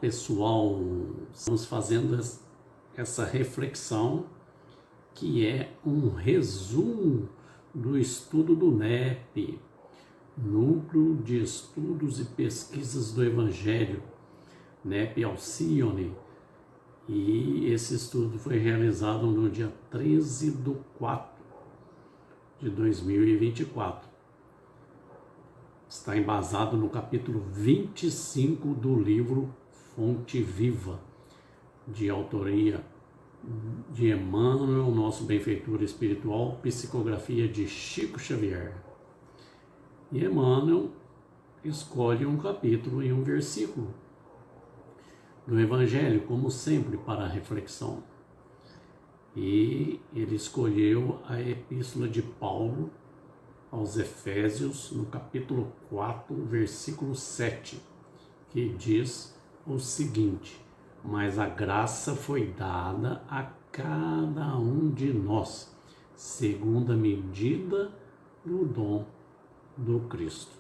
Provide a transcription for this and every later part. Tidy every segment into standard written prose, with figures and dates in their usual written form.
pessoal, estamos fazendo essa reflexão que é um resumo do estudo do NEP, Núcleo de Estudos e Pesquisas do Evangelho, NEP Alcione, e esse estudo foi realizado no dia 13/4/2024. Está embasado no capítulo 25 do livro Fonte Viva, de autoria de Emmanuel, nosso benfeitor espiritual, psicografia de Chico Xavier. E Emmanuel escolhe um capítulo e um versículo do Evangelho, como sempre, para a reflexão. E ele escolheu a Epístola de Paulo aos Efésios, no capítulo 4, versículo 7, que diz o seguinte: mas a graça foi dada a cada um de nós, segundo a medida do dom do Cristo.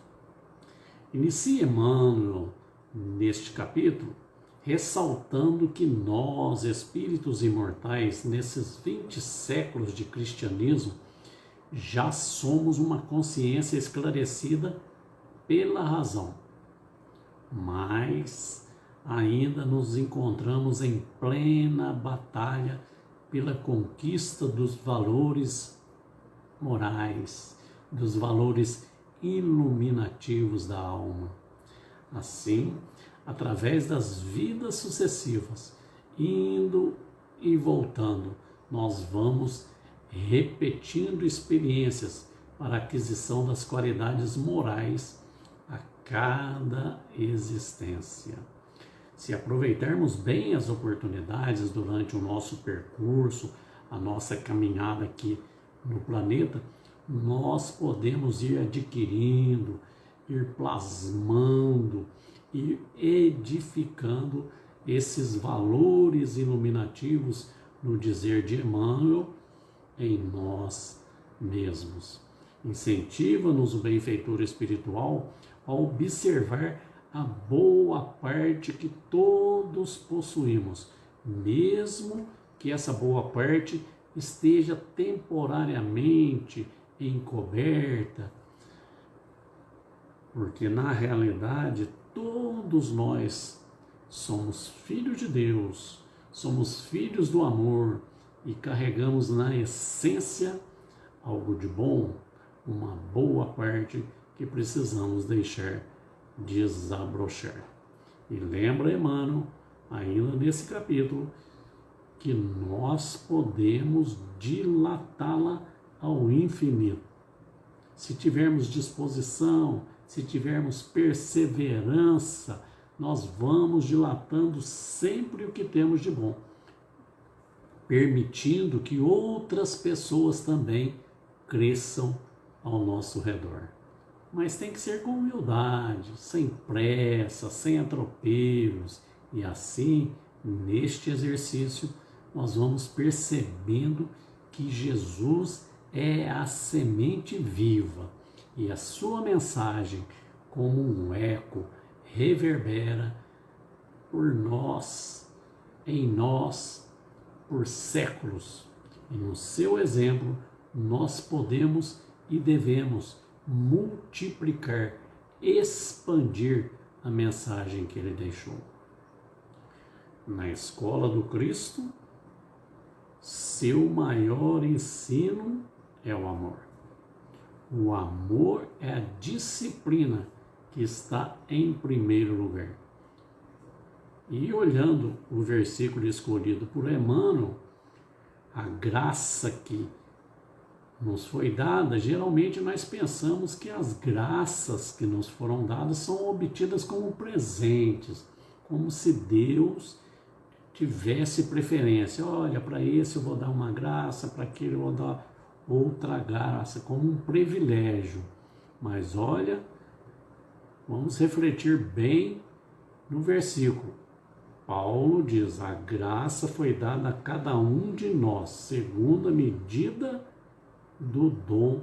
Inicia Emmanuel neste capítulo ressaltando que nós, espíritos imortais, nesses 20 séculos de cristianismo, já somos uma consciência esclarecida pela razão, mas ainda nos encontramos em plena batalha pela conquista dos valores morais, dos valores iluminativos da alma. Assim, através das vidas sucessivas, indo e voltando, nós vamos repetindo experiências para a aquisição das qualidades morais a cada existência. Se aproveitarmos bem as oportunidades durante o nosso percurso, a nossa caminhada aqui no planeta, nós podemos ir adquirindo, ir plasmando, ir edificando esses valores iluminativos no dizer de Emmanuel em nós mesmos. Incentiva-nos o benfeitor espiritual a observar a boa parte que todos possuímos, mesmo que essa boa parte esteja temporariamente encoberta, porque na realidade todos nós somos filhos de Deus, somos filhos do amor e carregamos na essência algo de bom, uma boa parte que precisamos deixar desabrochar. E lembra Emmanuel, ainda nesse capítulo, que nós podemos dilatá-la ao infinito. Se tivermos disposição, se tivermos perseverança, nós vamos dilatando sempre o que temos de bom, permitindo que outras pessoas também cresçam ao nosso redor. Mas tem que ser com humildade, sem pressa, sem atropelos. E assim, neste exercício, nós vamos percebendo que Jesus é a semente viva e a sua mensagem, como um eco, reverbera por nós, em nós, por séculos. E no seu exemplo, nós podemos e devemos multiplicar, expandir a mensagem que ele deixou. Na escola do Cristo, seu maior ensino é o amor. O amor é a disciplina que está em primeiro lugar. E olhando o versículo escolhido por Emmanuel, a graça que nos foi dada, geralmente nós pensamos que as graças que nos foram dadas são obtidas como presentes, como se Deus tivesse preferência. Olha, para esse eu vou dar uma graça, para aquele eu vou dar outra graça, como um privilégio. Mas olha, vamos refletir bem no versículo. Paulo diz: a graça foi dada a cada um de nós, segundo a medida do dom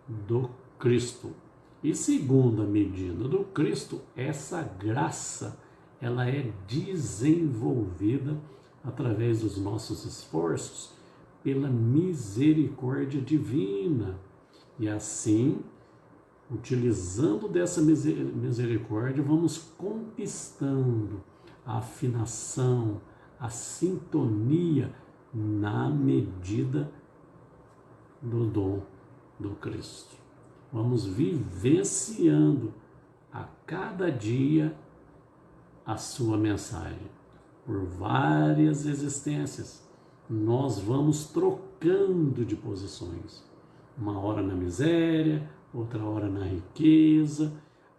do Cristo. E segundo a medida do Cristo, essa graça ela é desenvolvida através dos nossos esforços pela misericórdia divina. E assim, utilizando dessa misericórdia, vamos conquistando a afinação, a sintonia na medida do dom do Cristo. Vamos vivenciando a cada dia a sua mensagem. Por várias existências, nós vamos trocando de posições. Uma hora na miséria, outra hora na riqueza.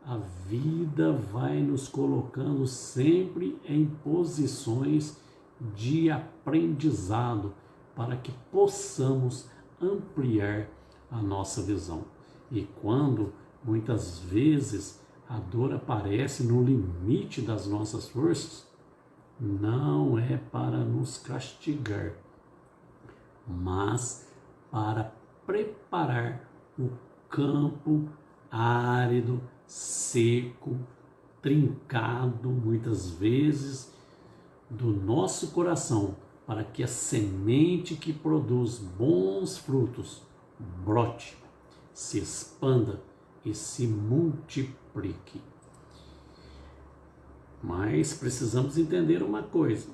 A vida vai nos colocando sempre em posições de aprendizado para que possamos ampliar a nossa visão. E quando muitas vezes a dor aparece no limite das nossas forças, não é para nos castigar, mas para preparar o campo árido, seco, trincado, muitas vezes, do nosso coração, para que a semente que produz bons frutos brote, se expanda e se multiplique. Mas precisamos entender uma coisa,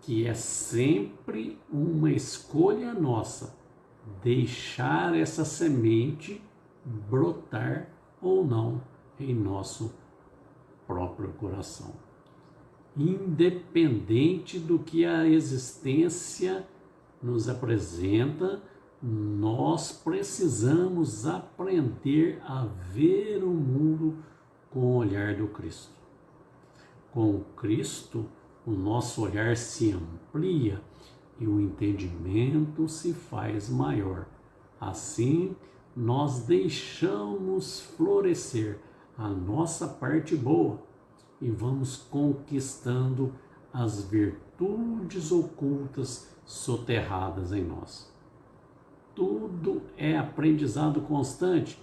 que é sempre uma escolha nossa deixar essa semente brotar ou não em nosso próprio coração. Independente do que a existência nos apresenta, nós precisamos aprender a ver o mundo com o olhar do Cristo. Com o Cristo, o nosso olhar se amplia e o entendimento se faz maior. Assim, nós deixamos florescer a nossa parte boa e vamos conquistando as virtudes ocultas soterradas em nós. Tudo é aprendizado constante.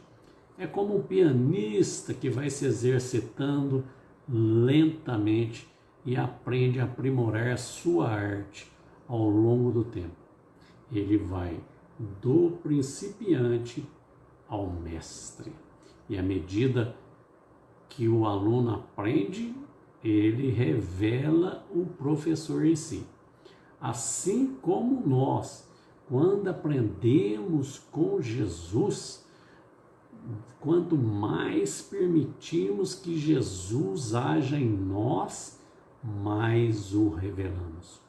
É como um pianista que vai se exercitando lentamente e aprende a aprimorar sua arte ao longo do tempo. Ele vai do principiante ao mestre. E à medida que o aluno aprende, ele revela o professor em si. Assim como nós, quando aprendemos com Jesus, quanto mais permitimos que Jesus haja em nós, mais o revelamos.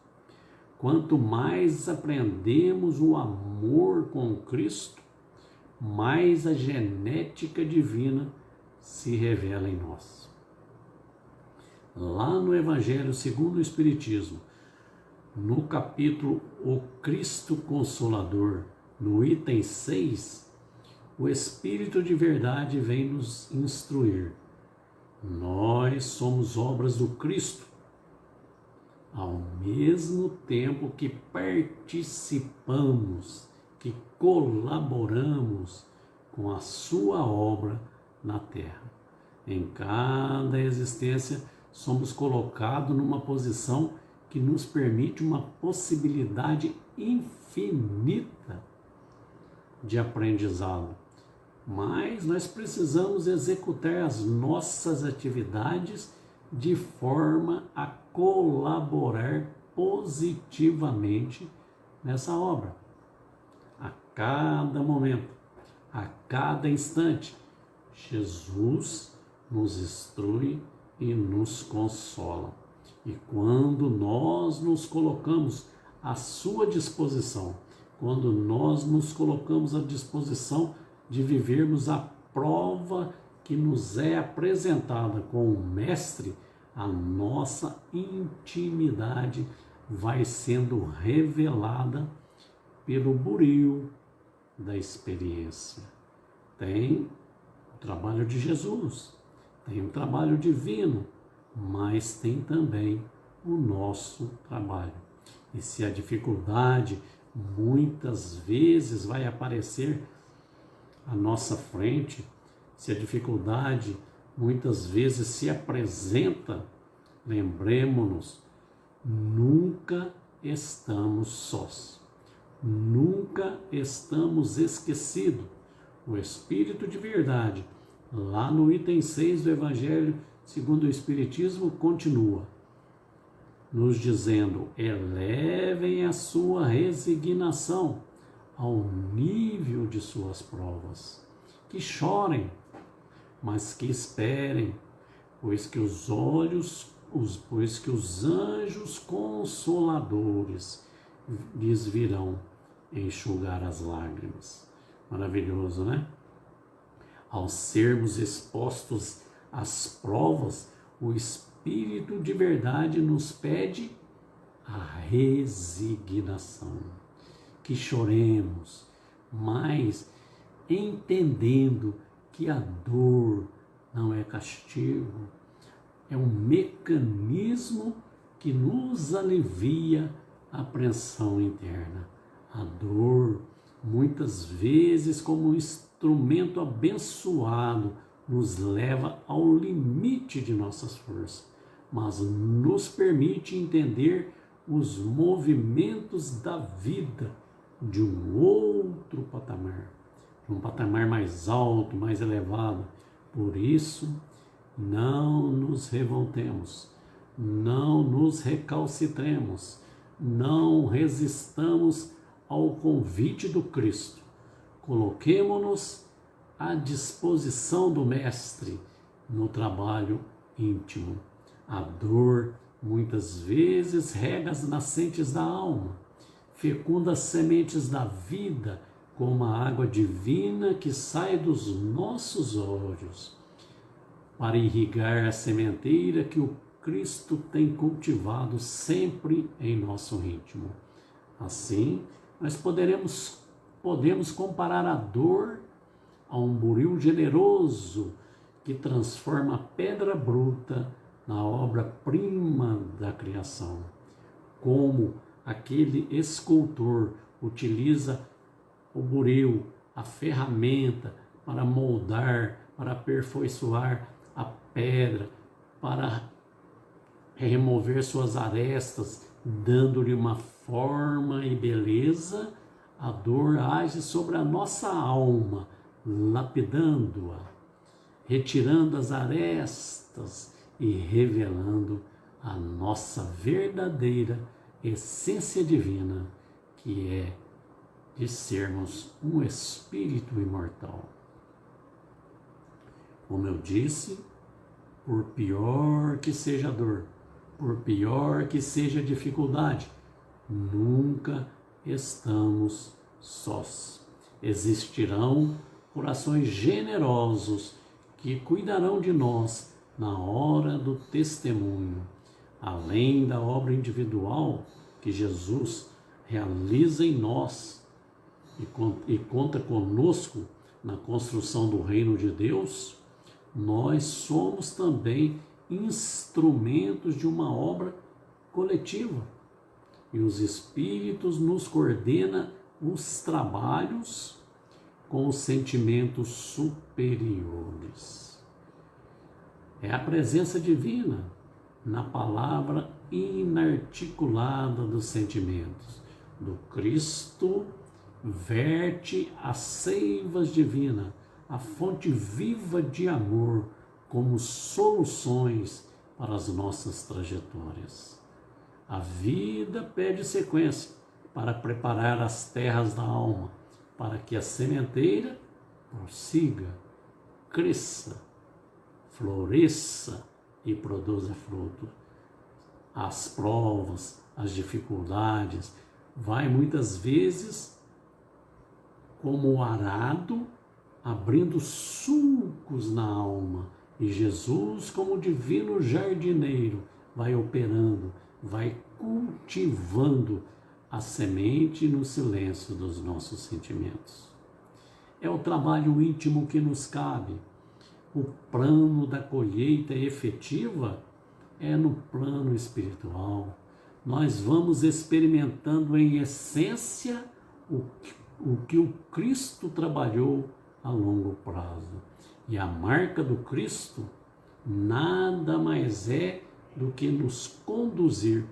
Quanto mais aprendemos o amor com Cristo, mais a genética divina se revela em nós. Lá no Evangelho segundo o Espiritismo, no capítulo O Cristo Consolador, no item 6, o Espírito de Verdade vem nos instruir. Nós somos obras do Cristo, ao mesmo tempo que participamos, que colaboramos com a sua obra na Terra. Em cada existência, somos colocados numa posição que nos permite uma possibilidade infinita de aprendizado. Mas nós precisamos executar as nossas atividades de forma a colaborar positivamente nessa obra. A cada momento, a cada instante, Jesus nos instrui e nos consola. E quando nós nos colocamos à sua disposição, quando nós nos colocamos à disposição de vivermos a prova que nos é apresentada com o Mestre, a nossa intimidade vai sendo revelada pelo buril da experiência. Tem o trabalho de Jesus, tem o trabalho divino, mas tem também o nosso trabalho. E se a dificuldade muitas vezes vai aparecer à nossa frente, se a dificuldade muitas vezes se apresenta lembremos-nos, nunca estamos sós. Nunca estamos esquecidos. O Espírito de verdade, lá no item 6 do Evangelho segundo o Espiritismo, continua nos dizendo: elevem a sua resignação ao nível de suas provas, que chorem, mas que esperem, pois que os anjos consoladores lhes virão enxugar as lágrimas. Maravilhoso, né? Ao sermos expostos às provas, o Espírito de verdade nos pede a resignação, que choremos, mas entendendo que a dor não é castigo, é um mecanismo que nos alivia a apreensão interna. A dor, muitas vezes, como um instrumento abençoado, nos leva ao limite de nossas forças, mas nos permite entender os movimentos da vida de um outro patamar, de um patamar mais alto, mais elevado. Por isso, não nos revoltemos, não nos recalcitremos, não resistamos ao convite do Cristo. Coloquemo-nos à disposição do Mestre no trabalho íntimo. A dor muitas vezes rega as nascentes da alma, fecunda as sementes da vida como a água divina que sai dos nossos olhos, para irrigar a sementeira que o Cristo tem cultivado sempre em nosso ritmo. Assim, nós podemos comparar a dor a um buril generoso que transforma a pedra bruta na obra-prima da criação. Como aquele escultor utiliza o buril, a ferramenta, para moldar, para aperfeiçoar a pedra, para remover suas arestas, dando-lhe uma forma e beleza, a dor age sobre a nossa alma, lapidando-a, retirando as arestas e revelando a nossa verdadeira essência divina, que é de sermos um espírito imortal. Como eu disse, por pior que seja a dor, por pior que seja a dificuldade, nunca estamos sós. Existirão corações generosos que cuidarão de nós na hora do testemunho. Além da obra individual que Jesus realiza em nós e conta conosco na construção do reino de Deus, nós somos também instrumentos de uma obra coletiva. E os Espíritos nos coordenam os trabalhos com os sentimentos superiores. É a presença divina na palavra inarticulada dos sentimentos. Do Cristo verte as seivas divinas, a fonte viva de amor, como soluções para as nossas trajetórias. A vida pede sequência para preparar as terras da alma, para que a sementeira prossiga, cresça, floresça e produza fruto. As provas, as dificuldades, vai muitas vezes como o arado abrindo sulcos na alma, e Jesus, como divino jardineiro, vai operando, vai cultivando a semente no silêncio dos nossos sentimentos. É o trabalho íntimo que nos cabe. O plano da colheita efetiva é no plano espiritual. Nós vamos experimentando em essência o que o Cristo trabalhou a longo prazo. E a marca do Cristo nada mais é do que nos conduzir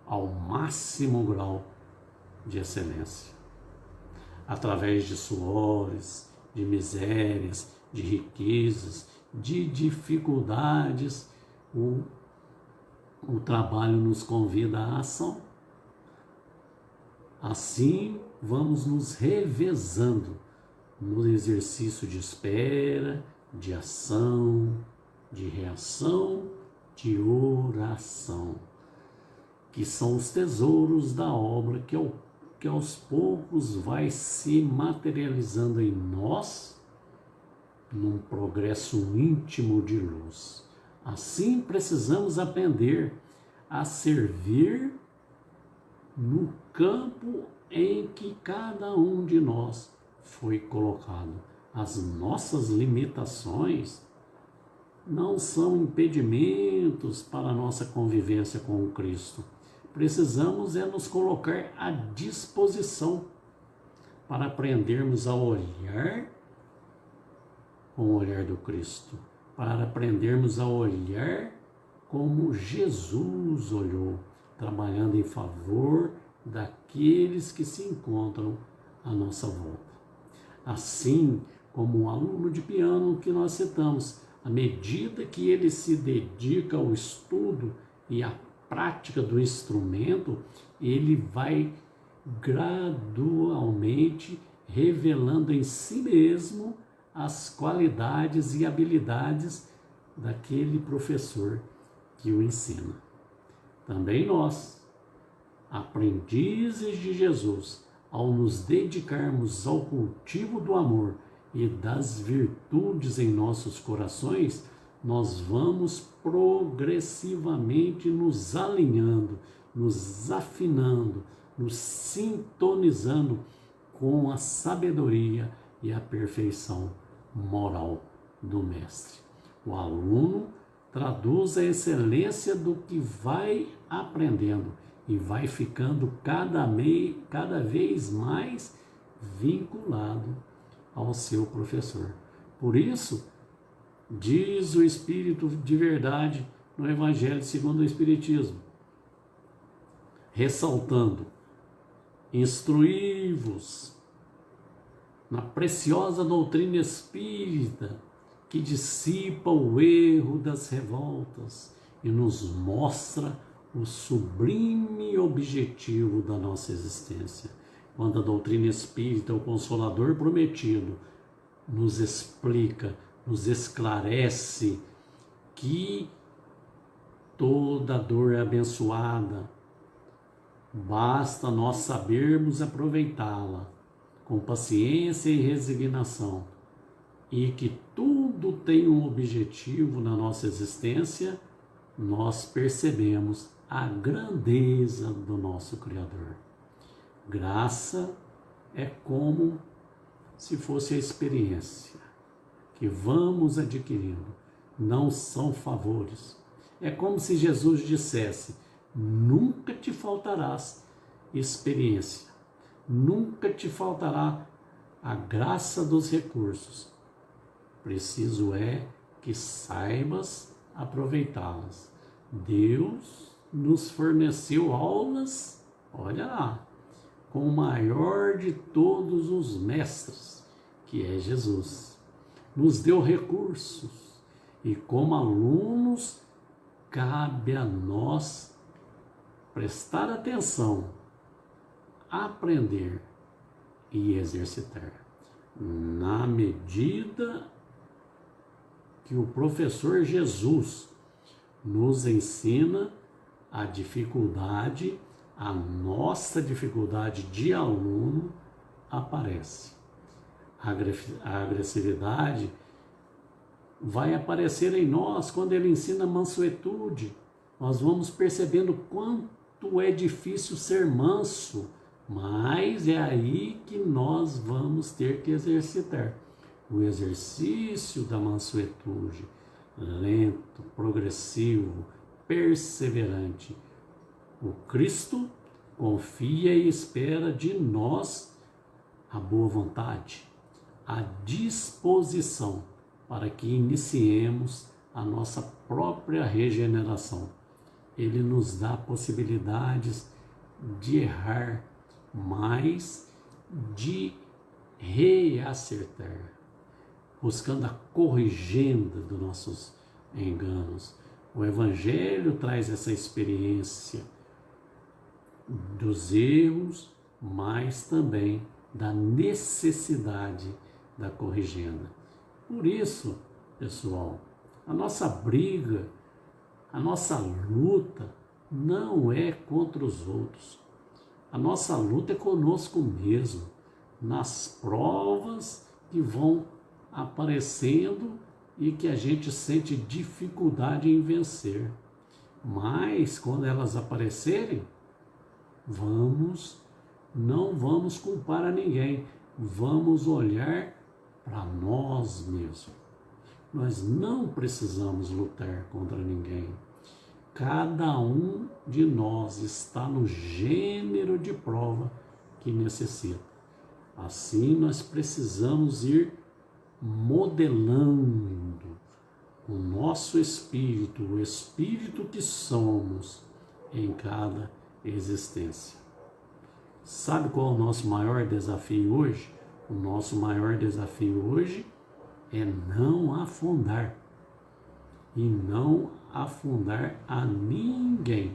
ao máximo grau de excelência. Através de suores, de misérias, de riquezas, de dificuldades, o trabalho nos convida à ação. Assim, vamos nos revezando no exercício de espera, de ação, de reação, de oração, que são os tesouros da obra que aos poucos vai se materializando em nós num progresso íntimo de luz. Assim, precisamos aprender a servir no campo em que cada um de nós foi colocado. As nossas limitações não são impedimentos para a nossa convivência com o Cristo. Precisamos nos colocar à disposição para aprendermos a olhar com o olhar do Cristo, para aprendermos a olhar como Jesus olhou, trabalhando em favor daqueles que se encontram à nossa volta. Assim como um aluno de piano que nós citamos, à medida que ele se dedica ao estudo e à prática do instrumento, ele vai gradualmente revelando em si mesmo as qualidades e habilidades daquele professor que o ensina. Também nós, aprendizes de Jesus, ao nos dedicarmos ao cultivo do amor e das virtudes em nossos corações, nós vamos progressivamente nos alinhando, nos afinando, nos sintonizando com a sabedoria e a perfeição moral do Mestre. O aluno traduz a excelência do que vai aprendendo e vai ficando cada vez mais vinculado ao seu professor. Por isso, diz o Espírito de verdade no Evangelho segundo o Espiritismo, ressaltando: instruí-vos na preciosa doutrina espírita que dissipa o erro das revoltas e nos mostra o sublime objetivo da nossa existência. Quando a doutrina espírita, o Consolador prometido, nos explica, nos esclarece que toda dor é abençoada, basta nós sabermos aproveitá-la com paciência e resignação, e que tudo tem um objetivo na nossa existência, nós percebemos a grandeza do nosso Criador. Graça é como se fosse a experiência que vamos adquirindo, não são favores. É como se Jesus dissesse: nunca te faltarás experiência, nunca te faltará a graça dos recursos. Preciso é que saibas aproveitá-las. Deus nos forneceu aulas, olha lá, com o maior de todos os mestres, que é Jesus. Nos deu recursos e, como alunos, cabe a nós prestar atenção, aprender e exercitar. Na medida que o professor Jesus nos ensina a dificuldade, a nossa dificuldade de aluno aparece. A agressividade vai aparecer em nós quando ele ensina mansuetude. Nós vamos percebendo quanto é difícil ser manso, mas é aí que nós vamos ter que exercitar. O exercício da mansuetude, lento, progressivo, perseverante. O Cristo confia e espera de nós a boa vontade, a disposição para que iniciemos a nossa própria regeneração. ele nos dá possibilidades de errar, mas de reacertar, buscando a corrigenda dos nossos enganos. O Evangelho traz essa experiência dos erros, mas também da necessidade da corrigenda. Por isso, pessoal, a nossa briga, a nossa luta não é contra os outros. A nossa luta é conosco mesmo, nas provas que vão aparecendo e que a gente sente dificuldade em vencer. Mas quando elas aparecerem, não vamos culpar a ninguém, vamos olhar para nós mesmos. Nós não precisamos lutar contra ninguém. Cada um de nós está no gênero de prova que necessita. Assim, nós precisamos ir modelando o nosso espírito, o espírito que somos em cada existência. Sabe qual é o nosso maior desafio hoje? O nosso maior desafio hoje é não afundar. E não afundar a ninguém.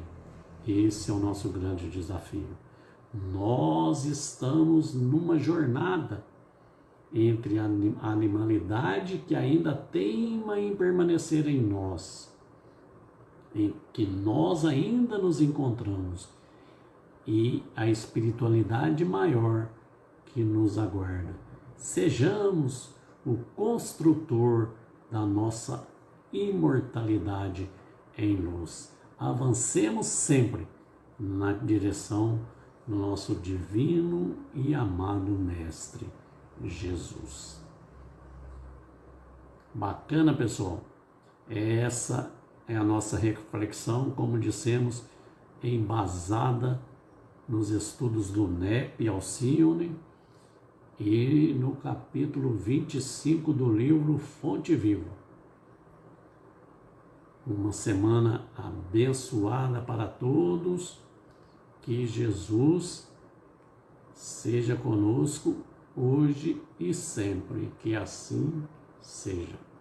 Esse é o nosso grande desafio. Nós estamos numa jornada entre a animalidade que ainda teima em permanecer em nós, em que nós ainda nos encontramos, e a espiritualidade maior que nos aguarda. Sejamos o construtor da nossa imortalidade em luz. Avancemos sempre na direção do nosso divino e amado Mestre Jesus. Bacana, pessoal? Essa é a nossa reflexão, como dissemos, embasada nos estudos do NEP Alcione e no capítulo 25 do livro Fonte Viva. Uma semana abençoada para todos, que Jesus seja conosco hoje e sempre, que assim seja.